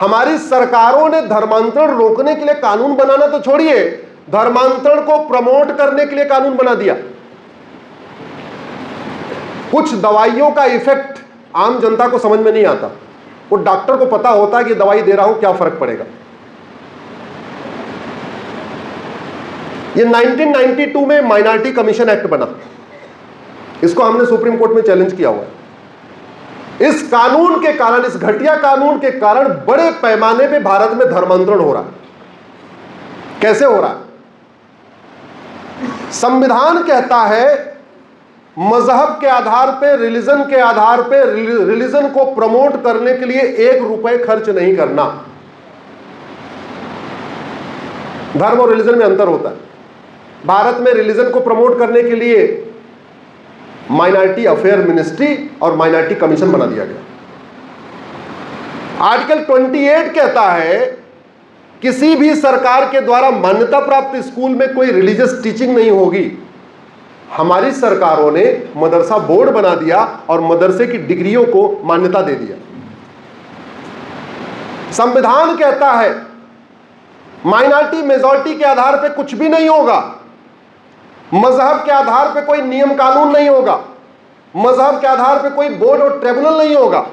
हमारी सरकारों ने धर्मांतरण रोकने के लिए कानून बनाना तो छोड़िए, धर्मांतरण को प्रमोट करने के लिए कानून बना दिया। कुछ दवाइयों का इफेक्ट आम जनता को समझ में नहीं आता, वो डॉक्टर को पता होता है कि दवाई दे रहा हूं क्या फर्क पड़ेगा। ये 1992 में माइनॉरिटी कमीशन एक्ट बना, इसको हमने सुप्रीम कोर्ट में चैलेंज किया हुआ है। इस कानून के कारण, इस घटिया कानून के कारण बड़े पैमाने पे भारत में धर्मांतरण हो रहा है। कैसे हो रहा है? संविधान कहता है मजहब के आधार पे, रिलीजन के आधार पे, रिलीजन को प्रमोट करने के लिए 1 रुपए खर्च नहीं करना। धर्म और रिलीजन में अंतर होता है। भारत में रिलीजन को प्रमोट करने के लिए माइनॉरिटी अफेयर मिनिस्ट्री और माइनॉरिटी कमीशन बना दिया गया। आर्टिकल 28 कहता है किसी भी सरकार के द्वारा मान्यता प्राप्त स्कूल में कोई रिलीजियस टीचिंग नहीं होगी। हमारी सरकारों ने मदरसा बोर्ड बना दिया और मदरसे की डिग्रियों को मान्यता दे दिया। संविधान कहता है माइनॉरिटी मेजॉरिटी के आधार पे कुछ भी नहीं होगा, मजहब के आधार पे कोई नियम कानून नहीं होगा, मजहब के आधार पे कोई बोर्ड और ट्रिब्यूनल नहीं होगा,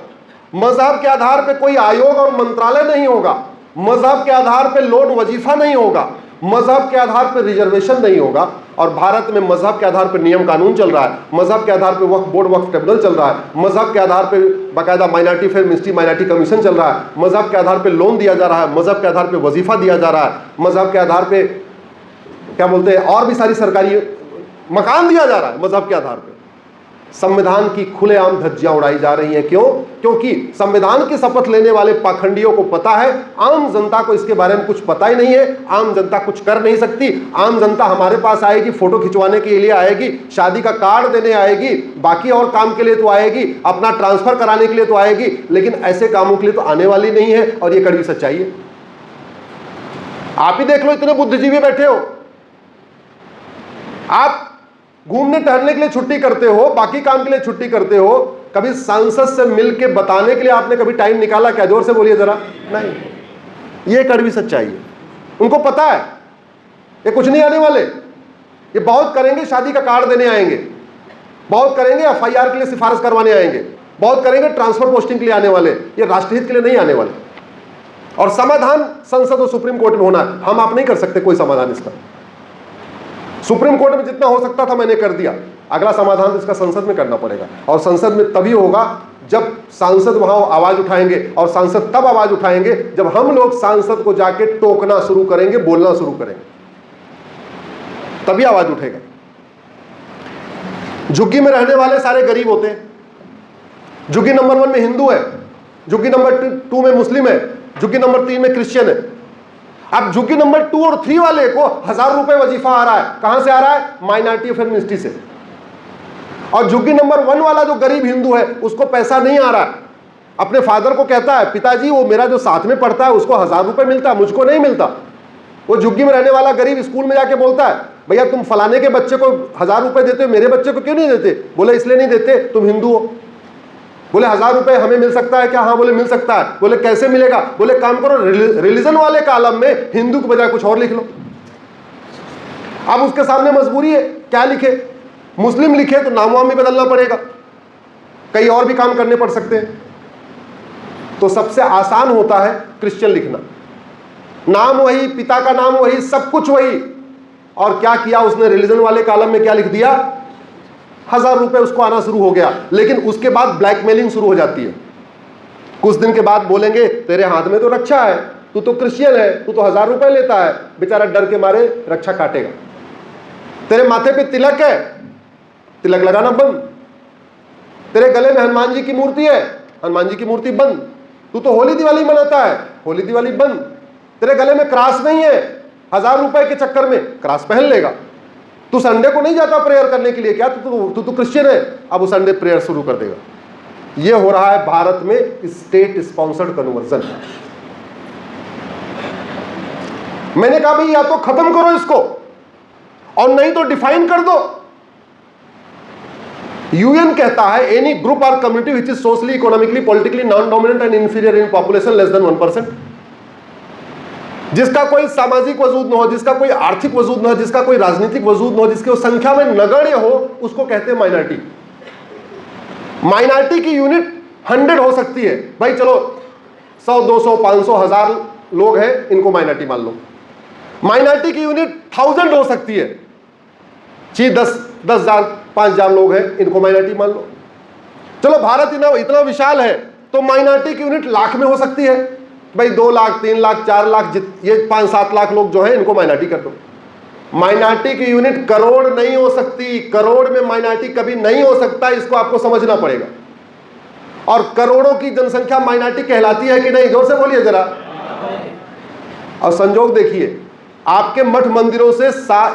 मजहब के आधार पे कोई आयोग और मंत्रालय नहीं होगा, मजहब के आधार पे लोड वजीफा नहीं होगा, मजहब के आधार पे रिजर्वेशन नहीं होगा। और भारत में मजहब के आधार पे नियम कानून चल रहा है, मजहब के आधार पे वक्फ बोर्ड वक्फ ट्रिब्यूनल चल रहा है, मजहब के आधार पे बाकायदा minority affair ministry minority commission चल रहा है, मजहब के आधार पे लोन दिया जा रहा है, मजहब के आधार पे वजीफा दिया जा रहा है, मजहब के आधार पे क्या बोलते हैं और भी सारी सरकारी मकान दिया जा रहा है मजहब के आधार पे। संविधान की खुलेआम धज्जियां उड़ाई जा रही हैं। क्यों? क्योंकि संविधान की शपथ लेने वाले पाखंडियों को पता है आम जनता को इसके बारे में कुछ पता ही नहीं है, आम जनता कुछ कर नहीं सकती। आम जनता हमारे पास आएगी, फोटो खिंचवाने के लिए आएगी, शादी का कार्ड देने आएगी, बाकी और काम के लिए तो आएगी, अपना ट्रांसफर कराने के लिए तो आएगी, लेकिन ऐसे कामों के लिए तो आने वाली नहीं है। और ये कड़वी सच्चाई है। आप ही देख लो, इतने बुद्धिजीवी बैठे हो, आप घूमने टहलने के लिए छुट्टी करते हो, बाकी काम के लिए छुट्टी करते हो, कभी सांसद से मिलके बताने के लिए आपने कभी टाइम निकाला क्या? जोर से बोलिए जरा। नहीं, ये कड़वी सच्चाई है। उनको पता है ये कुछ नहीं आने वाले, ये बहुत करेंगे, शादी का कार्ड देने आएंगे, बहुत करेंगे एफआईआर के लिए सिफारिश करवाने आएंगे, बहुत करेंगे ट्रांसफर पोस्टिंग के लिए आने वाले, ये राष्ट्रहित के लिए नहीं आने वाले। और समाधान संसद और सुप्रीम कोर्ट में होना है। हम आप नहीं कर सकते कोई समाधान इसका। सुप्रीम कोर्ट में जितना हो सकता था मैंने कर दिया, अगला समाधान इसका संसद में करना पड़ेगा। और संसद में तभी होगा जब सांसद वहां आवाज उठाएंगे, और सांसद तब आवाज उठाएंगे जब हम लोग सांसद को जाके टोकना शुरू करेंगे, बोलना शुरू करेंगे, तभी आवाज उठेगा। झुग्गी में रहने वाले सारे गरीब होते हैं। झुग्गी नंबर 1 में हिंदू है, झुग्गी नंबर 2 में मुस्लिम है, झुग्गी नंबर 3 में क्रिश्चियन है। अब झुग्गी नंबर 2 और 3 वाले को 1000 रुपए वजीफा आ रहा है। कहां से आ रहा है? माइनॉरिटी अफेयर मिनिस्ट्री से। और झुग्गी नंबर 1 वाला जो गरीब हिंदू है उसको पैसा नहीं आ रहा है। अपने फादर को कहता है, पिताजी वो मेरा जो साथ में पढ़ता है उसको 1000 रुपए मिलता है, मुझको नहीं मिलता। वो झुग्गी में रहने वाला गरीब स्कूल में जाके बोलता है, भैया तुम फलाने के बच्चे को 1000 रुपए देते हो, मेरे बच्चे को क्यों नहीं देते? बोले इसलिए नहीं देते, तुम हिंदू हो। बोले 1000 रुपए हमें मिल सकता है क्या? हाँ। बोले मिल सकता है। बोले कैसे मिलेगा? बोले काम करो, रिलीजन वाले कॉलम में हिंदू के बजाय कुछ और लिख लो। अब उसके सामने मजबूरी है, क्या लिखे? मुस्लिम लिखे तो नाम वाम भी बदलना पड़ेगा, कई और भी काम करने पड़ सकते हैं। तो सबसे आसान होता है क्रिश्चियन लिखना, नाम वही, पिता का नाम वही, सब कुछ वही। और क्या किया उसने? रिलीजन वाले कॉलम में क्या लिख दिया? 1000 रुपए उसको आना शुरू हो गया। लेकिन उसके बाद ब्लैकमेलिंग शुरू हो जाती है। कुछ दिन के बाद बोलेंगे तेरे हाथ में तो रक्षा है, तू तो क्रिश्चियन है, तू तो 1000 रुपए लेता है। बेचारा डर के मारे रक्षा काटेगा। तेरे माथे पे तिलक है, तिलक लगाना बंद। तेरे गले में हनुमान जी की मूर्ति है, हनुमान जी की मूर्ति बंद। तू तो होली दिवाली मनाता है, होली दिवाली बंद। तेरे गले में क्रॉस नहीं है, 1000 रुपए के चक्कर में क्रॉस पहन लेगा। तू संडे को नहीं जाता प्रेयर करने के लिए क्या? तू तो क्रिश्चियन है, अब वो संडे प्रेयर शुरू कर देगा। ये हो रहा है भारत में स्टेट स्पॉन्सर्ड कन्वर्जन। मैंने कहा भाई या तो खत्म करो इसको और नहीं तो डिफाइन कर दो। यूएन कहता है एनी ग्रुप और community which is socially, economically, politically non dominant and inferior in population less than 1%, जिसका कोई सामाजिक वजूद न हो, जिसका कोई आर्थिक वजूद न हो, जिसका कोई राजनीतिक वजूद न हो, जिसकी संख्या में नगण्य हो, उसको कहते हैं माइनॉरिटी। माइनॉरिटी की यूनिट 100 हो सकती है, भाई चलो 100, 200, 500, 1000 लोग हैं, इनको माइनॉरिटी मान लो। माइनॉरिटी की यूनिट 1000 हो सकती है, 10,000, 5,000 लोग हैं, इनको माइनॉरिटी मान लो। चलो भारत इतना विशाल है तो माइनॉरिटी की यूनिट लाख में हो सकती है, भाई 2 लाख, 3 लाख, 4 लाख, ये 5-7 लाख लोग जो हैं इनको माइनॉरिटी कर दो। माइनॉरिटी की यूनिट करोड़ नहीं हो सकती, करोड़ में माइनॉरिटी कभी नहीं हो सकता, इसको आपको समझना पड़ेगा। और करोड़ों की जनसंख्या माइनॉरिटी कहलाती है कि नहीं, जोर से बोलिए जरा। और संजोग देखिए, आपके मठ मंदिरों से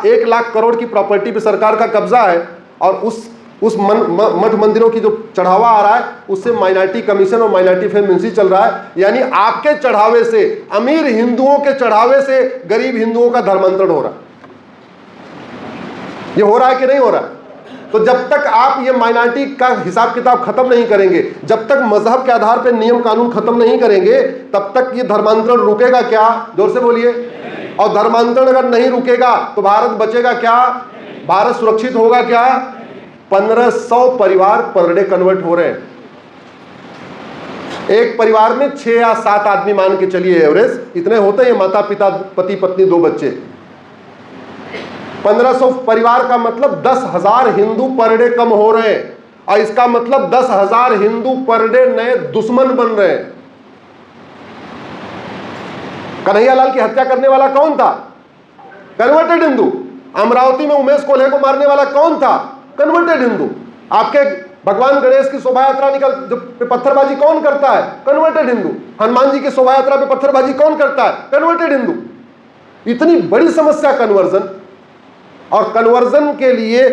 1 लाख करोड़ की प्रॉपर्टी पे सरकार का कब्जा है, और उस मठ मंदिरों की जो चढ़ावा आ रहा है उससे माइनॉरिटी कमीशन और माइनॉरिटी फेयर मिनिस्ट्री चल रहा है। यानी आपके चढ़ावे से, अमीर हिंदुओं के चढ़ावे से गरीब हिंदुओं का धर्मांतरण हो रहा है। ये हो रहा है कि नहीं हो रहा है? तो जब तक आप ये माइनॉरिटी का हिसाब किताब खत्म नहीं करेंगे, जब तक मजहब के आधार पर नियम कानून खत्म नहीं करेंगे, तब तक ये धर्मांतरण रुकेगा क्या? जोर से बोलिए। और धर्मांतरण अगर नहीं रुकेगा तो भारत बचेगा क्या? भारत सुरक्षित होगा क्या? 1500 परिवार पर डे कन्वर्ट हो रहे हैं। एक परिवार में 6 या 7 आदमी मान के चलिए, एवरेज इतने होते हैं, माता पिता, पति पत्नी, 2 बच्चे। 1500 परिवार का मतलब 10,000 हिंदू पर डे कम हो रहे हैं, और इसका मतलब 10,000 हिंदू पर डे नए दुश्मन बन रहे हैं। कन्हैयालाल की हत्या करने वाला कौन था? कन्वर्टेड हिंदू। अमरावती में उमेश कोल्हे को मारने वाला कौन था? कन्वर्टेड हिंदू। आपके भगवान गणेश की शोभा यात्रा जो पत्थरबाजी कौन करता है? कन्वर्टेड हिंदू। हनुमान जी की शोभा यात्रा पे पत्थरबाजी कौन करता है? कन्वर्टेड हिंदू। इतनी बड़ी समस्या कन्वर्जन, और कन्वर्जन के लिए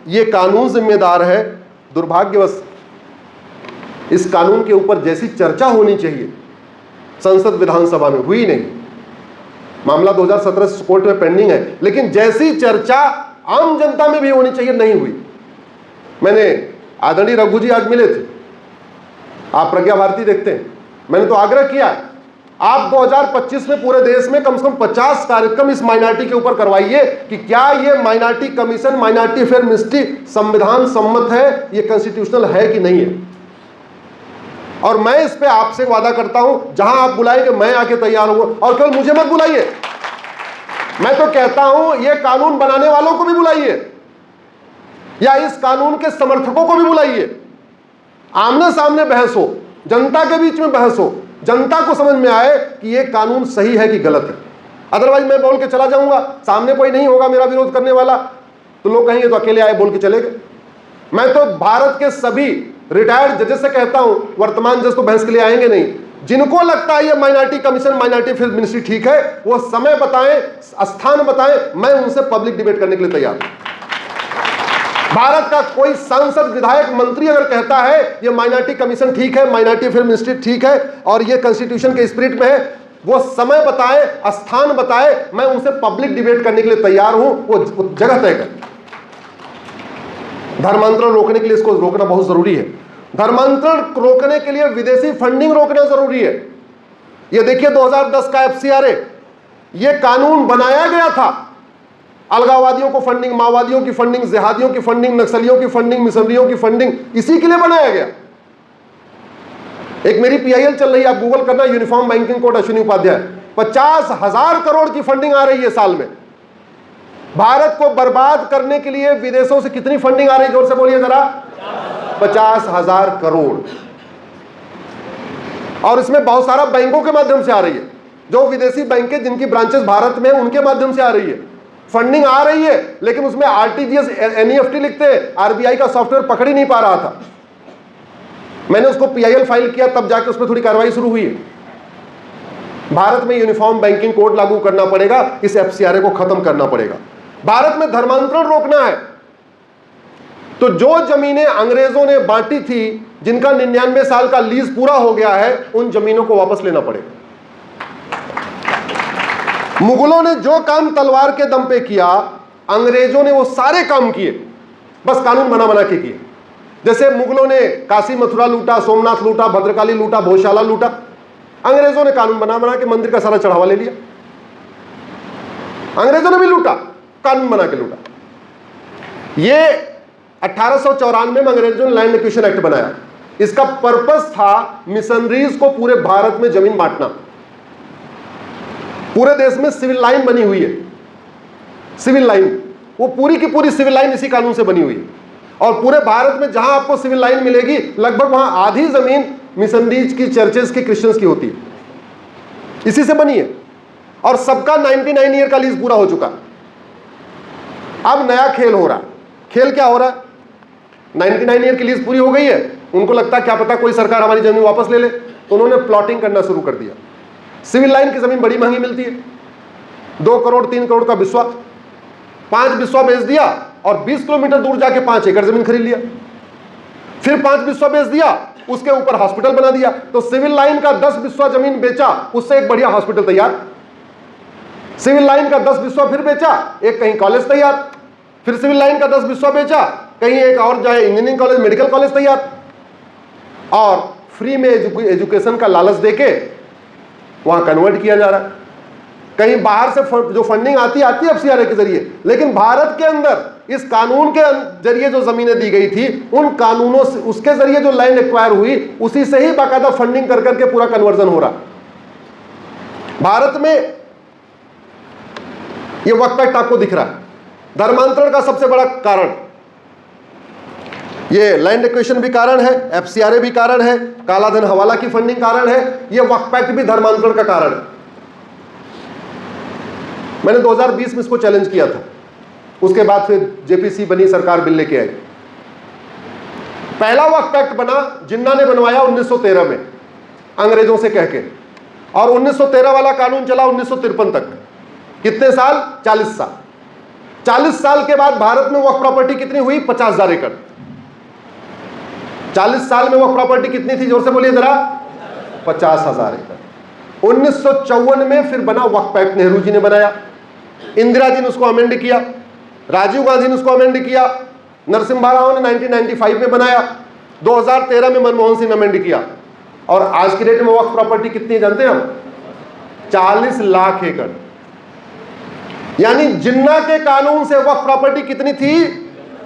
ये कानून जिम्मेदार है। दुर्भाग्यवश इस कानून के ऊपर जैसी चर्चा होनी चाहिए संसद विधानसभा में हुई नहीं। मामला 2017 से कोर्ट में पेंडिंग है, लेकिन जैसी चर्चा आम जनता में भी होनी चाहिए नहीं हुई। मैंने आदरणीय रघु जी आज मिले थे, आप प्रज्ञा भारती देखते हैं, मैंने तो आग्रह किया आप 2025 में पूरे देश में कम से कम 50 कार्यक्रम इस माइनॉरिटी के ऊपर करवाइए कि क्या ये minority commission, minority affair ministry संविधान सम्मत है, ये कॉन्स्टिट्यूशनल है कि नहीं है। और मैं इस पे आपसे वादा करता हूं, जहां आप बुलाएंगे मैं आके तैयार हूं। और केवल मुझे मत बुलाइए, मैं तो कहता हूं ये कानून बनाने वालों को भी बुलाइए, या इस कानून के समर्थकों को भी बुलाइए। आमने सामने बहस हो, जनता के बीच में बहस हो, जनता को समझ में आए कि ये कानून सही है कि गलत है। अदरवाइज मैं बोल के चला जाऊंगा, सामने कोई नहीं होगा मेरा विरोध करने वाला, तो लोग कहेंगे तो अकेले आए बोल के चले गए। मैं तो भारत के सभी रिटायर्ड जजेस से कहता हूं, वर्तमान जज तो बहस के लिए आएंगे नहीं, जिनको लगता है ये minority commission, minority affair ministry ठीक है, वो समय बताएं, स्थान बताएं, मैं उनसे पब्लिक डिबेट करने के लिए तैयार हूं। भारत का कोई सांसद, विधायक, मंत्री अगर कहता है ये माइनॉरिटी कमीशन ठीक है, माइनॉरिटी अफेयर मिनिस्ट्री ठीक है और ये कॉन्स्टिट्यूशन के स्पिरिट में है, वो समय बताए, स्थान बताए, मैं उनसे पब्लिक डिबेट करने के लिए तैयार हूं, वो जगह तय कर। धर्मांतरण रोकने के लिए इसको रोकना बहुत जरूरी है। धर्मांतरण रोकने के लिए विदेशी फंडिंग रोकना जरूरी है। ये देखिए 2010 का FCRA, ये कानून बनाया गया था अलगाववादियों को फंडिंग, माओवादियों की फंडिंग, जिहादियों की फंडिंग, नक्सलियों की फंडिंग, मिशनरियों की फंडिंग, इसी के लिए बनाया गया। एक मेरी PIL चल रही है, आप गूगल करना, uniform banking code Ashwini Upadhyay, 50,000 crore की फंडिंग आ रही है साल में। भारत को बर्बाद करने के लिए विदेशों से कितनी फंडिंग आ रही है, जोर से बोलिए जरा। 50,000 करोड़। और इसमें बहुत सारा बैंकों के माध्यम से आ रही है, जो विदेशी बैंकें जिनकी ब्रांचेस भारत में उनके माध्यम से आ रही है। फंडिंग आ रही है, लेकिन उसमें RTGS, NEFT लिखते हैं, RBI का सॉफ्टवेयर पकड़ ही नहीं पा रहा था। मैंने उसको PIL फाइल किया, तब जाके उसमें थोड़ी कार्रवाई शुरू हुई है। भारत में यूनिफॉर्म बैंकिंग कोड लागू करना पड़ेगा, इस FCRA को खत्म करना पड़ेगा। भारत में धर्मांतरण रोकना है, तो जो जमीनें अंग्रेजों ने बांटी थी, जिनका 99 साल का लीज पूरा हो गया है, उन जमीनों को वापस लेना पड़ेगा। मुगलों ने जो काम तलवार के दम पे किया, अंग्रेजों ने वो सारे काम किए, बस कानून बना बना के किए। जैसे मुगलों ने काशी मथुरा लूटा, सोमनाथ लूटा, भद्रकाली लूटा, भोजशाला लूटा, अंग्रेजों ने कानून बना बना के मंदिर का सारा चढ़ावा ले लिया। अंग्रेजों ने भी लूटा, कानून बना के लूटा। ये 1894 में अंग्रेजों ने लैंड एक्विजिशन एक्ट बनाया। इसका पर्पस था मिशनरीज को पूरे भारत में जमीन बांटना। पूरे देश में सिविल लाइन बनी हुई है, सिविल लाइन, वो पूरी की पूरी सिविल लाइन इसी कानून से बनी हुई है। और पूरे भारत में जहां आपको सिविल लाइन मिलेगी, लगभग वहां आधी जमीन मिशनरीज की, चर्चेस की, क्रिश्चियंस की होती है, इसी से बनी है। और सबका 99 ईयर का लीज पूरा हो चुका। अब नया खेल हो रहा है। खेल क्या हो रहा है? 99 ईयर की लीज पूरी हो गई है, उनको लगता है क्या पता कोई सरकार हमारी जमीन वापस ले ले, तो उन्होंने प्लॉटिंग करना शुरू कर दिया। सिविल लाइन की जमीन बड़ी महंगी मिलती है, 2 करोड़ 3 करोड़ का बिस्वा, 5 बिस्वा बेच दिया और 20 किलोमीटर दूर जाके 5 एकड़ जमीन खरीद लिया। फिर 5 बिस्वा बेच दिया, उसके ऊपर हॉस्पिटल बना दिया। तो सिविल लाइन का 10 बिस्वा जमीन बेचा, उससे एक बढ़िया हॉस्पिटल तैयार। सिविल लाइन का 10 बिस्वा फिर बेचा, एक कहीं कॉलेज तैयार। फिर सिविल लाइन का 10 बिस्वा बेचा, कहीं एक और जाए इंजीनियरिंग कॉलेज, मेडिकल कॉलेज तैयार। और फ्री में एजुकेशन का लालच देके वहां कन्वर्ट किया जा रहा है। कहीं बाहर से जो फंडिंग आती है एफसीआरए के जरिए, लेकिन भारत के अंदर इस कानून के जरिए जो जमीनें दी गई थी, उन कानूनों से, उसके जरिए जो लैंड एक्वायर हुई, उसी से ही बाकायदा फंडिंग कर करके पूरा कन्वर्जन हो रहा। भारत में ये वक्त एक्ट आपको दिख रहा है। धर्मांतरण का सबसे बड़ा कारण ये लैंड एक्विजिशन भी कारण है, एफसीआरए भी कारण है, काला धन हवाला की फंडिंग कारण है, ये वक्फ एक्ट भी धर्मांतरण का कारण है। मैंने 2020 में इसको चैलेंज किया था, उसके बाद फिर जेपीसी बनी, सरकार बिल लेके आई। पहला वक्फ एक्ट बना जिन्ना ने बनवाया 1913 में अंग्रेजों से कह के, और 1913 वाला कानून चला 1953 तक। कितने साल? 40 साल। 40 साल के बाद भारत में वक्फ प्रॉपर्टी कितनी हुई? 50,000 एकड़। 40 साल में वक्फ प्रॉपर्टी कितनी थी? जोर से बोलिए जरा। 50,000 एकड़। 1954 में फिर बना वक्फ एक्ट, नेहरू जी ने बनाया, इंदिरा जी ने उसको अमेंड किया, राजीव गांधी ने उसको अमेंड किया, नरसिम्हा राव ने 1995 में बनाया, 2013 में मनमोहन सिंह ने अमेंड किया। और आज की डेट में वक्फ प्रॉपर्टी कितनी जानते हैं हम? 40 लाख एकड़। यानी जिन्ना के कानून से वक्फ प्रॉपर्टी कितनी थी?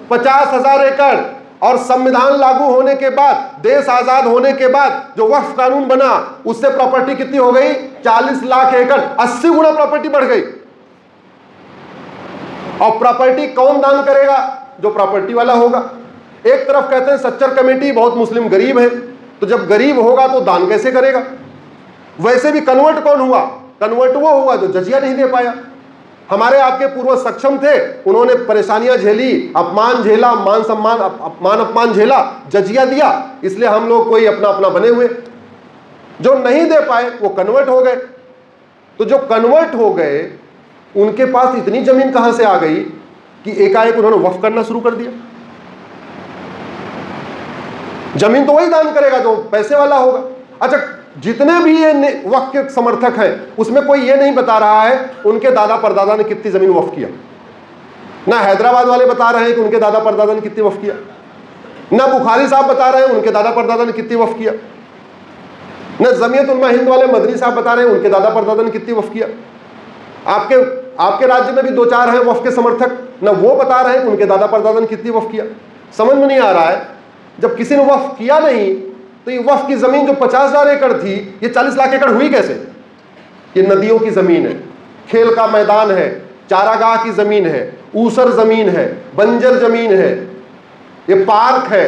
50,000 एकड़। और संविधान लागू होने के बाद, देश आजाद होने के बाद जो वक्फ कानून बना, उससे प्रॉपर्टी कितनी हो गई? 40 लाख एकड़। 80 गुना प्रॉपर्टी बढ़ गई। और प्रॉपर्टी कौन दान करेगा? जो प्रॉपर्टी वाला होगा। एक तरफ कहते हैं सच्चर कमेटी बहुत मुस्लिम गरीब है, तो जब गरीब होगा तो दान कैसे करेगा? वैसे भी कन्वर्ट कौन हुआ? कन्वर्ट वो हुआ जो जजिया नहीं दे पाया। हमारे आपके पूर्वज सक्षम थे, उन्होंने परेशानियां झेली, अपमान झेला, मान सम्मान अपमान झेला, जजिया दिया, इसलिए हम लोग कोई अपना अपना बने हुए। जो नहीं दे पाए वो कन्वर्ट हो गए। तो जो कन्वर्ट हो गए उनके पास इतनी जमीन कहां से आ गई कि एकाएक उन्होंने वक्फ करना शुरू कर दिया। जमीन तो वही दान करेगा जो पैसे वाला होगा। अच्छा, जितने भी ये वक्फ के समर्थक हैं, उसमें कोई ये नहीं बता रहा है उनके दादा परदादा ने कितनी जमीन वक्फ किया। ना हैदराबाद वाले बता रहे हैं कि उनके दादा परदादा ने कितनी वक्फ किया, ना बुखारी साहब बता रहे हैं उनके दादा परदादा ने कितनी वक्फ किया, ना जमीयत उलमा हिंद वाले मदनी साहब बता रहे हैं उनके दादा परदादा ने कितनी वक्फ किया। आपके राज्य में भी 2-4 हैं वक्फ के समर्थक, ना वो बता रहे हैं उनके दादा परदादा ने कितनी वक्फ किया। समझ में नहीं आ रहा है, जब किसी ने वक्फ किया नहीं तो ये वक्फ की जमीन जो 50,000 एकड़ थी, ये 40 लाख एकड़ हुई कैसे? ये नदियों की जमीन है, खेल का मैदान है, चारागाह की जमीन है, ऊसर जमीन है, बंजर जमीन है, ये पार्क है,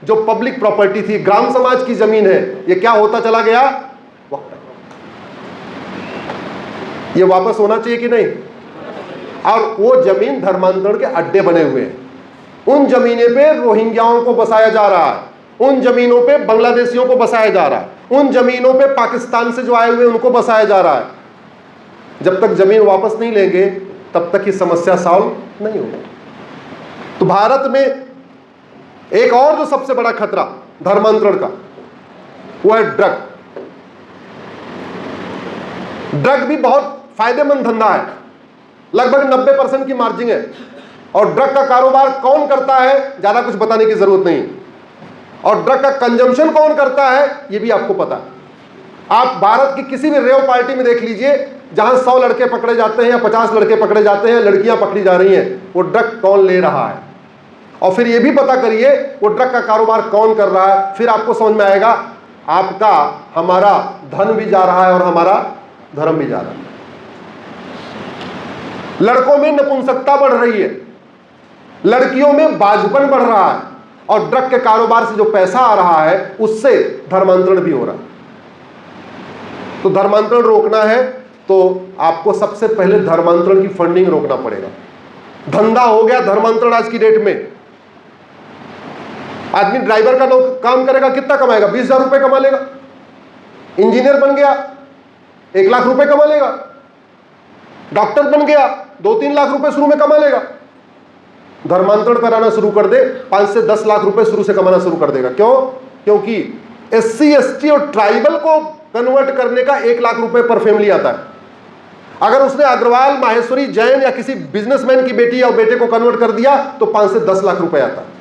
जो पब्लिक प्रॉपर्टी थी, ग्राम समाज की जमीन है। ये क्या होता चला गया? ये वापस होना चाहिए कि नहीं? और वो जमीन धर्मांतरण के अड्डे बने हुए हैं। उन जमीने पे रोहिंग्याओं को बसाया जा रहा है, उन जमीनों पे बांग्लादेशियों को बसाया जा रहा है, उन जमीनों पे पाकिस्तान से जो आए हुए उनको बसाया जा रहा है। जब तक जमीन वापस नहीं लेंगे तब तक ये समस्या सॉल्व नहीं होगी। तो भारत में एक और जो सबसे बड़ा खतरा धर्मांतरण का, वो है ड्रग। ड्रग भी बहुत फायदेमंद धंधा है, लगभग 90% की मार्जिन है। और ड्रग का कारोबार कौन करता है, ज्यादा कुछ बताने की जरूरत नहीं। और ड्रग का कंजम्पशन कौन करता है ये भी आपको पता है। आप भारत की किसी भी रेव पार्टी में देख लीजिए, जहां 100 लड़के पकड़े जाते हैं या 50 लड़के पकड़े जाते हैं, लड़कियां पकड़ी जा रही हैं, वो ड्रग कौन ले रहा है। और फिर ये भी पता करिए वो ड्रग का कारोबार कौन कर रहा है, फिर आपको समझ में आएगा आपका हमारा धन भी जा रहा है और हमारा धर्म भी जा रहा है। लड़कों में नपुंसकता बढ़ रही है, लड़कियों में बाजुपन बढ़ रहा है, और ड्रग के कारोबार से जो पैसा आ रहा है उससे धर्मांतरण भी हो रहा है। तो धर्मांतरण रोकना है तो आपको सबसे पहले धर्मांतरण की फंडिंग रोकना पड़ेगा। धंधा हो गया धर्मांतरण आज की डेट में। आदमी ड्राइवर का काम करेगा, कितना कमाएगा? 20,000 रुपए कमा लेगा। इंजीनियर बन गया 1 लाख रुपए कमा लेगा। डॉक्टर बन गया 2-3 लाख रुपए शुरू में कमा लेगा। धर्मांतरण कराना शुरू कर दे 5 से 10 लाख रुपए शुरू से कमाना शुरू कर देगा। क्यों? क्योंकि SC ST और ट्राइबल को कन्वर्ट करने का 1 लाख रुपए पर फैमिली आता है। अगर उसने अग्रवाल, माहेश्वरी, जैन या किसी बिजनेसमैन की बेटी या बेटे को कन्वर्ट कर दिया तो 5 से 10 लाख रुपए आता है।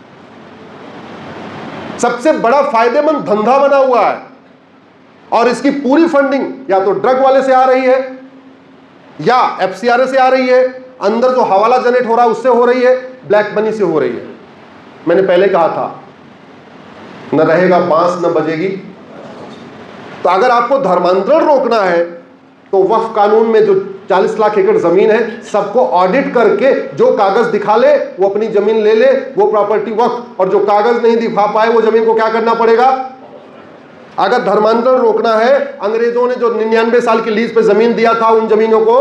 सबसे बड़ा फायदेमंद धंधा बना हुआ है, और इसकी पूरी फंडिंग या तो ड्रग वाले से आ रही है या FCRA से आ रही है, अंदर जो हवाला जनरेट हो रहा है उससे हो रही है, ब्लैक मनी से हो रही है। मैंने पहले कहा था न रहेगा बांस न बजेगी। तो अगर आपको धर्मांतरण रोकना है तो वक्फ कानून में जो 40 लाख एकड़ जमीन है सबको ऑडिट करके जो कागज दिखा ले वो अपनी जमीन ले ले, वो प्रॉपर्टी वक्फ, और जो कागज नहीं दिखा पाए वो जमीन को क्या करना पड़ेगा? अगर धर्मांतरण रोकना है, अंग्रेजों ने जो 99 साल की लीज पे जमीन दिया था उन जमीनों को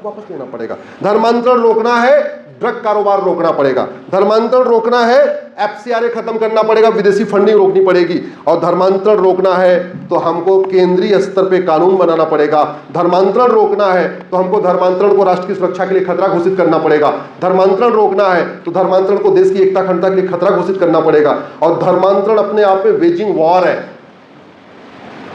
वापस लेना पड़ेगा। धर्मांतरण रोकना है, ड्रग कारोबार रोकना पड़ेगा। धर्मांतरण रोकना है, FCRA खत्म करना पड़ेगा, विदेशी फंडिंग रोकनी पड़ेगी। और धर्मांतरण रोकना है तो हमको केंद्रीय स्तर पे कानून बनाना पड़ेगा। धर्मांतरण रोकना है तो हमको धर्मांतरण को राष्ट्र की सुरक्षा के लिए खतरा घोषित करना पड़ेगा। धर्मांतरण रोकना है तो धर्मांतरण को देश की एकता अखंडता के लिए खतरा घोषित करना पड़ेगा। और धर्मांतरण अपने आप में वेजिंग वॉर है।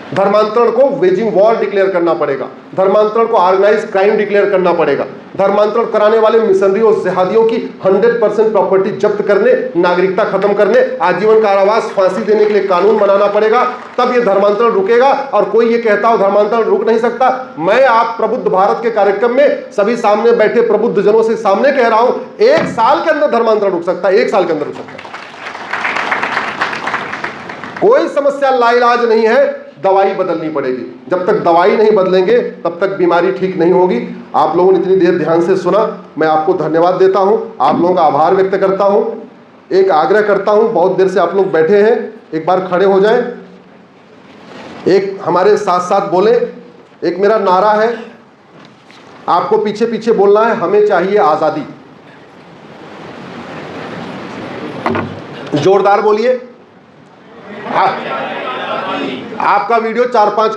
धर्मांतरण को वेजिंग वॉर डिक्लेयर करना पड़ेगा। धर्मांतरण को ऑर्गेनाइज क्राइम डिक्लेयर करना पड़ेगा। धर्मांतरण कराने वाले मिशनरी और जिहादियों की 100% प्रॉपर्टी जब्त करने, नागरिकता खत्म करने, आजीवन कारावास, फांसी देने के लिए कानून बनाना पड़ेगा। तब ये धर्मांतरण रुकेगा। और कोई ये कहता हो धर्मांतरण रुक नहीं सकता, मैं आप प्रबुद्ध भारत के कार्यक्रम में सभी सामने बैठे प्रबुद्ध जनों से सामने कह रहा हूं 1 साल के अंदर धर्मांतरण रुक सकता है। 1 साल के अंदर रुक सकता है। कोई समस्या लाइलाज नहीं है, दवाई बदलनी पड़ेगी। जब तक दवाई नहीं बदलेंगे तब तक बीमारी ठीक नहीं होगी। आप लोगों ने इतनी देर ध्यान से सुना, मैं आपको धन्यवाद देता हूं, आप लोगों का आभार व्यक्त करता हूं। एक आग्रह करता हूं, बहुत देर से आप लोग बैठे हैं, एक बार खड़े हो जाएं, एक हमारे साथ साथ बोले। एक मेरा नारा है, आपको पीछे पीछे बोलना है, हमें चाहिए आजादी। जोरदार बोलिए। आपका वीडियो 4-5